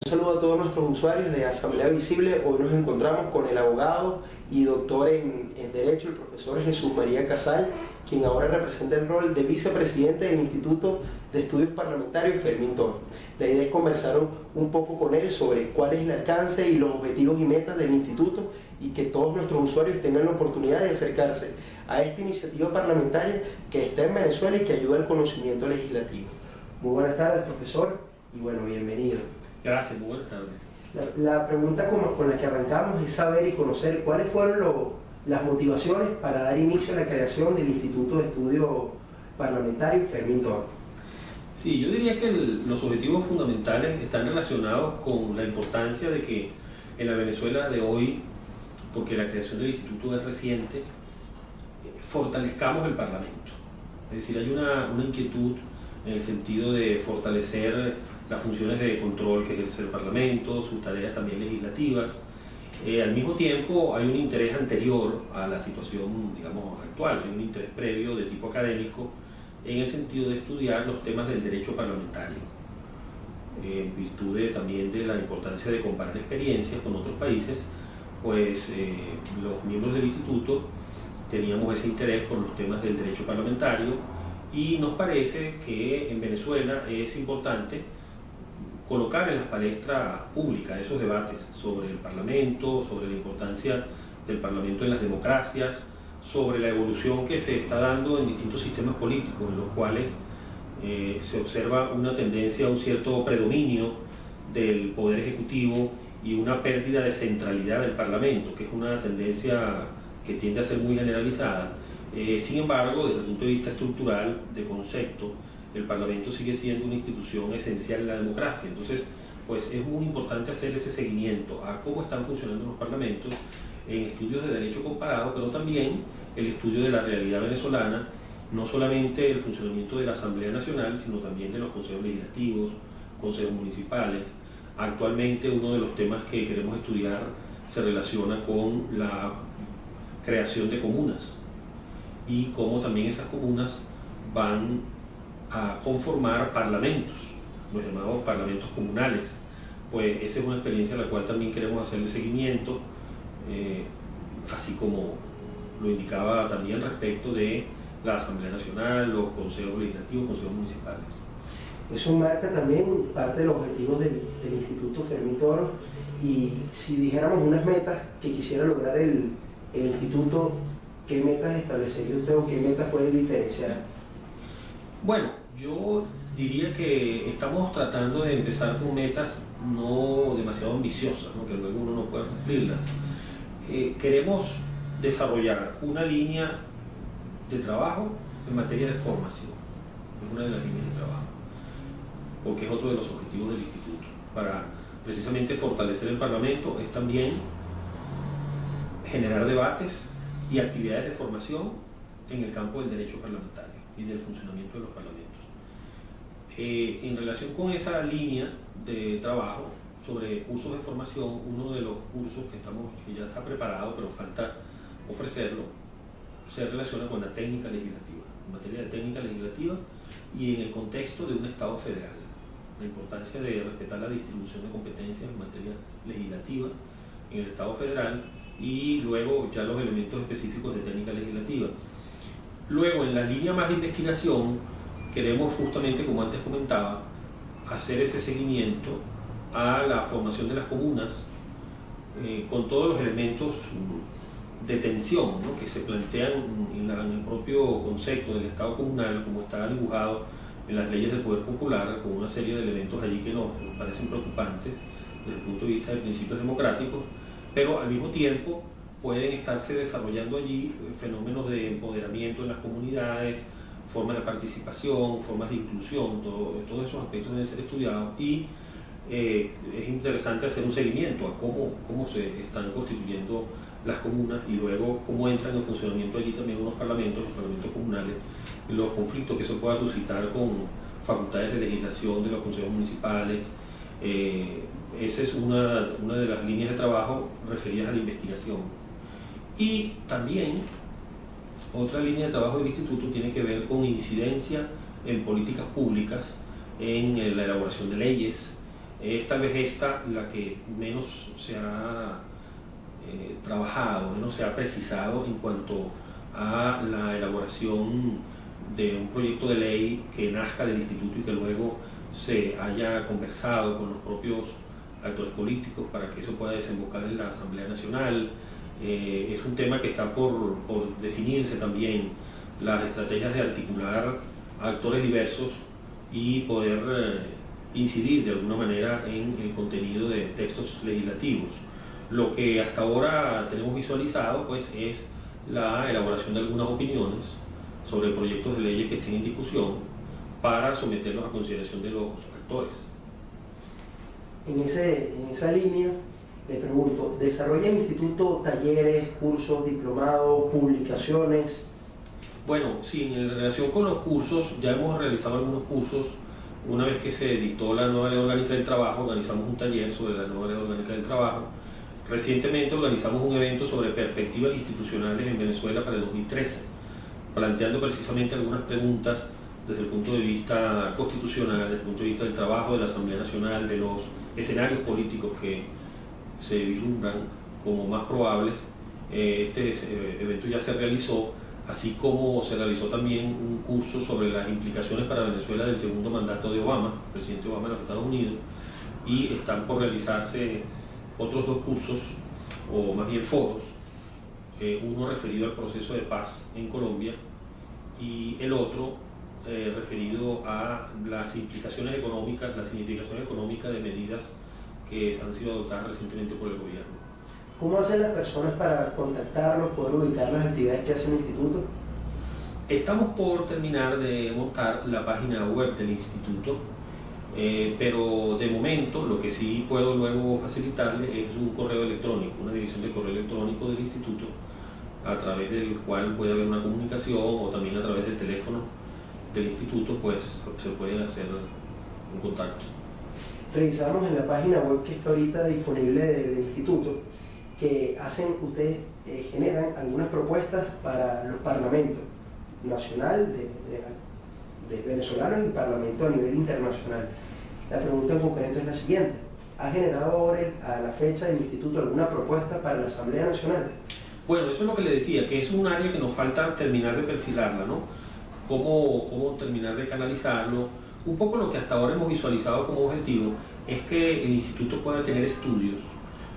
Un saludo a todos nuestros usuarios de Asamblea Visible. Hoy nos encontramos con el abogado y doctor en Derecho, el profesor Jesús María Casal, quien ahora representa el rol de vicepresidente del Instituto de Estudios Parlamentarios Fermín Toro. La idea es conversar un poco con él sobre cuál es el alcance y los objetivos y metas del instituto, y que todos nuestros usuarios tengan la oportunidad de acercarse a esta iniciativa parlamentaria que está en Venezuela y que ayuda al conocimiento legislativo. Muy buenas tardes, profesor, y bueno, bienvenido. Gracias, muy buenas tardes. La pregunta con la que arrancamos es saber y conocer cuáles fueron las motivaciones para dar inicio a la creación del Instituto de Estudios Parlamentarios Fermín Toro. Sí, yo diría que los objetivos fundamentales están relacionados con la importancia de que en la Venezuela de hoy, porque la creación del instituto es reciente, fortalezcamos el Parlamento. Es decir, hay una inquietud en el sentido de fortalecer las funciones de control que ejerce el Parlamento, sus tareas también legislativas. Al mismo tiempo hay un interés anterior a la situación, digamos, actual, hay un interés previo de tipo académico en el sentido de estudiar los temas del derecho parlamentario, en virtud también de la importancia de comparar experiencias con otros países. Pues los miembros del instituto teníamos ese interés por los temas del derecho parlamentario, y nos parece que en Venezuela es importante colocar en las palestras públicas esos debates sobre el Parlamento, sobre la importancia del Parlamento en las democracias, sobre la evolución que se está dando en distintos sistemas políticos, en los cuales se observa una tendencia a un cierto predominio del Poder Ejecutivo y una pérdida de centralidad del Parlamento, que es una tendencia que tiende a ser muy generalizada. Sin embargo, desde el punto de vista estructural, de concepto, el Parlamento sigue siendo una institución esencial en la democracia. Entonces, pues es muy importante hacer ese seguimiento a cómo están funcionando los parlamentos en estudios de derecho comparado, pero también el estudio de la realidad venezolana, no solamente el funcionamiento de la Asamblea Nacional, sino también de los consejos legislativos, consejos municipales. Actualmente uno de los temas que queremos estudiar se relaciona con la creación de comunas y cómo también esas comunas van a conformar parlamentos, los llamados parlamentos comunales. Pues esa es una experiencia a la cual también queremos hacerle seguimiento, así como lo indicaba también respecto de la Asamblea Nacional, los consejos legislativos, consejos municipales. Eso marca también parte de los objetivos del Instituto Fermín Toro, y si dijéramos unas metas que quisiera lograr el instituto, ¿qué metas establecería usted o qué metas puede diferenciar? Bueno, yo diría que estamos tratando de empezar con metas no demasiado ambiciosas, ¿no? Que luego uno no pueda cumplirlas. Queremos desarrollar una línea de trabajo en materia de formación, es una de las líneas de trabajo, porque es otro de los objetivos del instituto. Para precisamente fortalecer el Parlamento es también generar debates y actividades de formación en el campo del derecho parlamentario y del funcionamiento de los parlamentos. En relación con esa línea de trabajo sobre cursos de formación, uno de los cursos que ya está preparado, pero falta ofrecerlo, se relaciona con la técnica legislativa, en materia de técnica legislativa y en el contexto de un Estado federal. La importancia de respetar la distribución de competencias en materia legislativa en el Estado federal, y luego ya los elementos específicos de técnica legislativa. Luego, en la línea más de investigación, queremos justamente, como antes comentaba, hacer ese seguimiento a la formación de las comunas, con todos los elementos de tensión, ¿no?, que se plantean en el propio concepto del Estado comunal, como está dibujado en las leyes del poder popular, con una serie de elementos allí que nos parecen preocupantes desde el punto de vista de principios democráticos, pero al mismo tiempo pueden estarse desarrollando allí fenómenos de empoderamiento en las comunidades, formas de participación, formas de inclusión. Todos esos aspectos deben ser estudiados, y es interesante hacer un seguimiento a cómo se están constituyendo las comunas, y luego cómo entran en funcionamiento allí también los parlamentos comunales, y los conflictos que se pueda suscitar con facultades de legislación de los consejos municipales. Esa es una de las líneas de trabajo referidas a la investigación. Y también otra línea de trabajo del instituto tiene que ver con incidencia en políticas públicas, en la elaboración de leyes, es tal vez esta la que menos se ha trabajado, menos se ha precisado en cuanto a la elaboración de un proyecto de ley que nazca del instituto y que luego se haya conversado con los propios actores políticos para que eso pueda desembocar en la Asamblea Nacional. Es un tema que está por definirse también, las estrategias de articular a actores diversos y poder incidir de alguna manera en el contenido de textos legislativos. Lo que hasta ahora tenemos visualizado pues, es la elaboración de algunas opiniones sobre proyectos de leyes que estén en discusión para someterlos a consideración de los actores. En esa línea, le pregunto, ¿desarrolla el instituto talleres, cursos, diplomados, publicaciones? Bueno, sí, en relación con los cursos, ya hemos realizado algunos cursos. Una vez que se dictó la nueva Ley Orgánica del Trabajo, organizamos un taller sobre la nueva Ley Orgánica del Trabajo. Recientemente organizamos un evento sobre perspectivas institucionales en Venezuela para el 2013, planteando precisamente algunas preguntas desde el punto de vista constitucional, desde el punto de vista del trabajo de la Asamblea Nacional, de los escenarios políticos que se vislumbran como más probables. Este evento ya se realizó, así como se realizó también un curso sobre las implicaciones para Venezuela del segundo mandato de Obama, presidente Obama de los Estados Unidos, y están por realizarse otros dos cursos, o más bien foros, uno referido al proceso de paz en Colombia y el otro referido a las implicaciones económicas, la significación económica de medidas que han sido adoptadas recientemente por el gobierno. ¿Cómo hacen las personas para contactarlos, poder ubicar las actividades que hace el instituto? Estamos por terminar de montar la página web del instituto, pero de momento lo que sí puedo luego facilitarle es un correo electrónico, una dirección de correo electrónico del instituto, a través del cual puede haber una comunicación, o también a través del teléfono del instituto, pues se puede hacer un contacto. Revisamos en la página web que está ahorita disponible del instituto que ustedes generan algunas propuestas para los parlamentos nacional de venezolanos y el parlamento a nivel internacional. La pregunta en concreto es la siguiente: ¿ha generado ahora a la fecha del instituto alguna propuesta para la Asamblea Nacional? Bueno, eso es lo que le decía, que es un área que nos falta terminar de perfilarla, ¿no? Cómo terminar de canalizarlo. Un poco lo que hasta ahora hemos visualizado como objetivo es que el instituto pueda tener estudios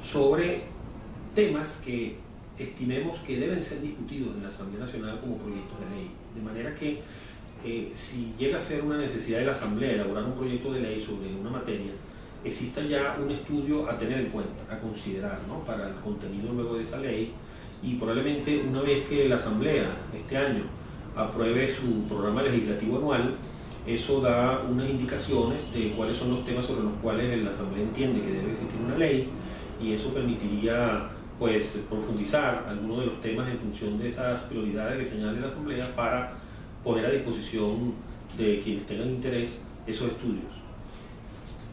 sobre temas que estimemos que deben ser discutidos en la Asamblea Nacional como proyectos de ley. De manera que si llega a ser una necesidad de la Asamblea elaborar un proyecto de ley sobre una materia, exista ya un estudio a tener en cuenta, a considerar, ¿no?, para el contenido luego de esa ley, y probablemente una vez que la Asamblea este año apruebe su programa legislativo anual, eso da unas indicaciones de cuáles son los temas sobre los cuales la Asamblea entiende que debe existir una ley, y eso permitiría pues profundizar algunos de los temas en función de esas prioridades que señale la Asamblea para poner a disposición de quienes tengan interés esos estudios.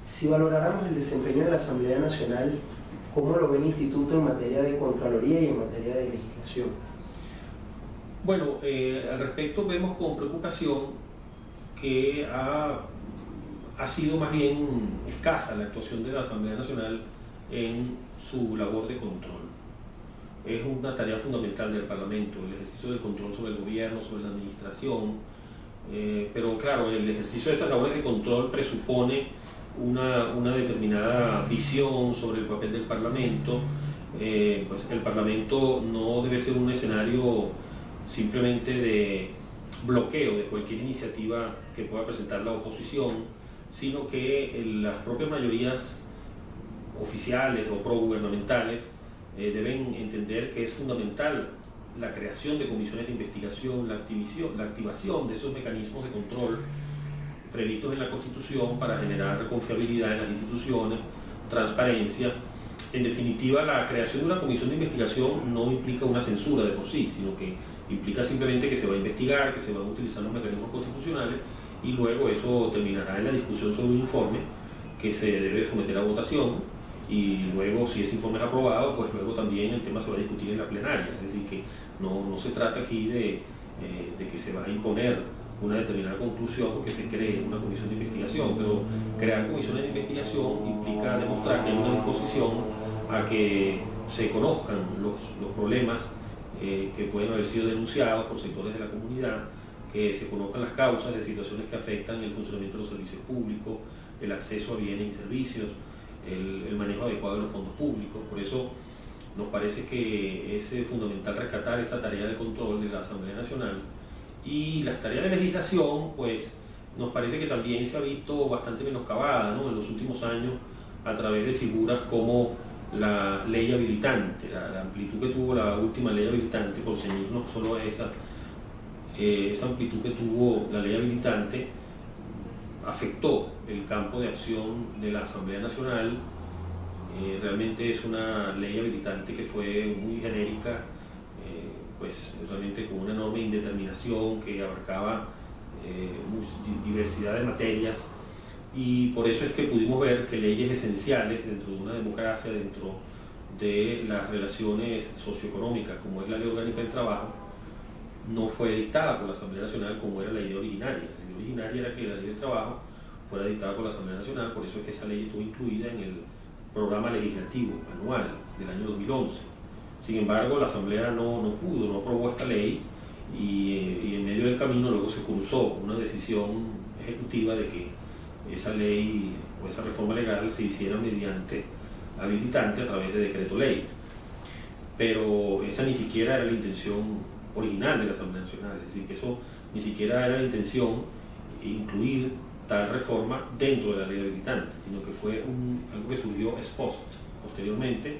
Si valoráramos el desempeño de la Asamblea Nacional, ¿cómo lo ve el Instituto en materia de Contraloría y en materia de legislación? Bueno, al respecto vemos con preocupación que ha sido más bien escasa la actuación de la Asamblea Nacional en su labor de control. Es una tarea fundamental del Parlamento, el ejercicio del control sobre el gobierno, sobre la administración, pero claro, el ejercicio de esas labores de control presupone una determinada visión sobre el papel del Parlamento. Pues el Parlamento no debe ser un escenario simplemente de bloqueo de cualquier iniciativa que pueda presentar la oposición, sino que las propias mayorías oficiales o progubernamentales deben entender que es fundamental la creación de comisiones de investigación, la activación de esos mecanismos de control previstos en la Constitución para generar confiabilidad en las instituciones, transparencia. En definitiva, la creación de una comisión de investigación no implica una censura de por sí, sino que implica simplemente que se va a investigar, que se van a utilizar los mecanismos constitucionales, y luego eso terminará en la discusión sobre un informe que se debe someter a votación, y luego, si ese informe es aprobado, pues luego también el tema se va a discutir en la plenaria. Es decir, que no se trata aquí de que se va a imponer una determinada conclusión porque se cree una comisión de investigación, pero crear comisiones de investigación implica demostrar que hay una disposición a que se conozcan los problemas que pueden haber sido denunciados por sectores de la comunidad, que se conozcan las causas de situaciones que afectan el funcionamiento de los servicios públicos, el acceso a bienes y servicios, el manejo adecuado de los fondos públicos. Por eso nos parece que es fundamental rescatar esa tarea de control de la Asamblea Nacional, y las tareas de legislación, pues nos parece que también se ha visto bastante menoscabada, ¿no?, en los últimos años a través de figuras como la ley habilitante, la amplitud que tuvo la última ley habilitante, por ceñirnos solo a esa amplitud que tuvo la ley habilitante, afectó el campo de acción de la Asamblea Nacional. Realmente es una ley habilitante que fue muy genérica, pues realmente con una enorme indeterminación que abarcaba diversidad de materias, y por eso es que pudimos ver que leyes esenciales dentro de una democracia, dentro de las relaciones socioeconómicas, como es la Ley Orgánica del Trabajo, no fue dictada por la Asamblea Nacional como era la idea originaria. La idea originaria era que la Ley del Trabajo fuera dictada por la Asamblea Nacional, por eso es que esa ley estuvo incluida en el programa legislativo anual del año 2011. Sin embargo, la Asamblea no aprobó esta ley, y en medio del camino luego se cruzó una decisión ejecutiva de que esa ley o esa reforma legal se hiciera mediante habilitante a través de decreto ley. Pero esa ni siquiera era la intención original de la Asamblea Nacional, es decir, que eso ni siquiera era la intención incluir tal reforma dentro de la ley habilitante, sino que fue algo que surgió ex post. Posteriormente,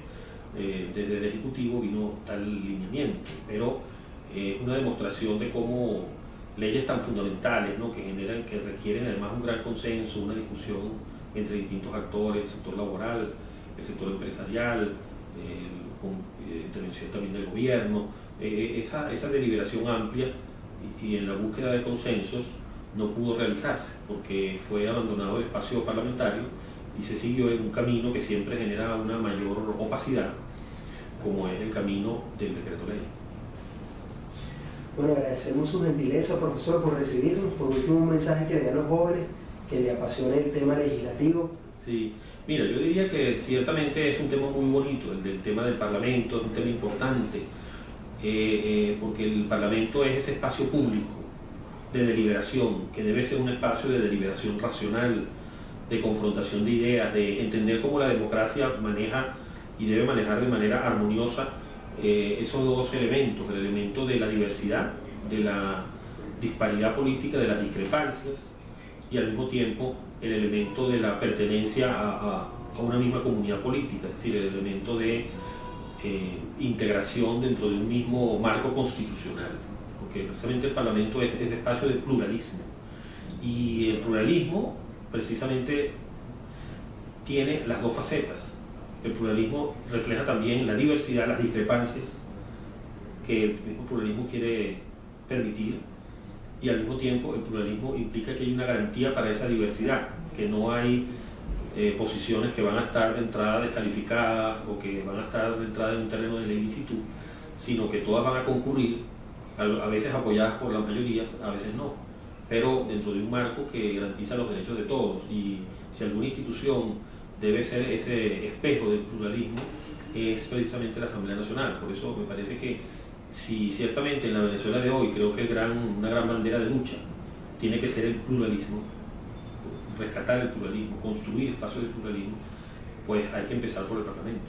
desde el Ejecutivo vino tal lineamiento, pero es una demostración de cómo leyes tan fundamentales, ¿no?, que requieren además un gran consenso, una discusión entre distintos actores, el sector laboral, el sector empresarial, con intervención también del gobierno, esa deliberación amplia y en la búsqueda de consensos no pudo realizarse porque fue abandonado el espacio parlamentario y se siguió en un camino que siempre genera una mayor opacidad, como es el camino del decreto ley. Bueno, agradecemos su gentileza, profesor, por recibirnos. Por último, un mensaje que le dé a los jóvenes que le apasione el tema legislativo. Sí, mira, yo diría que ciertamente es un tema muy bonito, el del tema del Parlamento, es un tema importante, porque el Parlamento es ese espacio público de deliberación, que debe ser un espacio de deliberación racional, de confrontación de ideas, de entender cómo la democracia maneja y debe manejar de manera armoniosa esos dos elementos, el elemento de la diversidad, de la disparidad política, de las discrepancias, y al mismo tiempo el elemento de la pertenencia a una misma comunidad política, es decir, el elemento de integración dentro de un mismo marco constitucional, porque precisamente el Parlamento es ese espacio de pluralismo, y el pluralismo precisamente tiene las dos facetas. El pluralismo refleja también la diversidad, las discrepancias que el mismo pluralismo quiere permitir, y al mismo tiempo el pluralismo implica que hay una garantía para esa diversidad, que no hay posiciones que van a estar de entrada descalificadas o que van a estar de entrada en un terreno de la ilicitud, sino que todas van a concurrir, a veces apoyadas por las mayorías, a veces no, pero dentro de un marco que garantiza los derechos de todos. Y si alguna institución debe ser ese espejo del pluralismo, es precisamente la Asamblea Nacional. Por eso me parece que si ciertamente en la Venezuela de hoy creo que una gran bandera de lucha tiene que ser el pluralismo, rescatar el pluralismo, construir espacios de pluralismo, pues hay que empezar por el Parlamento.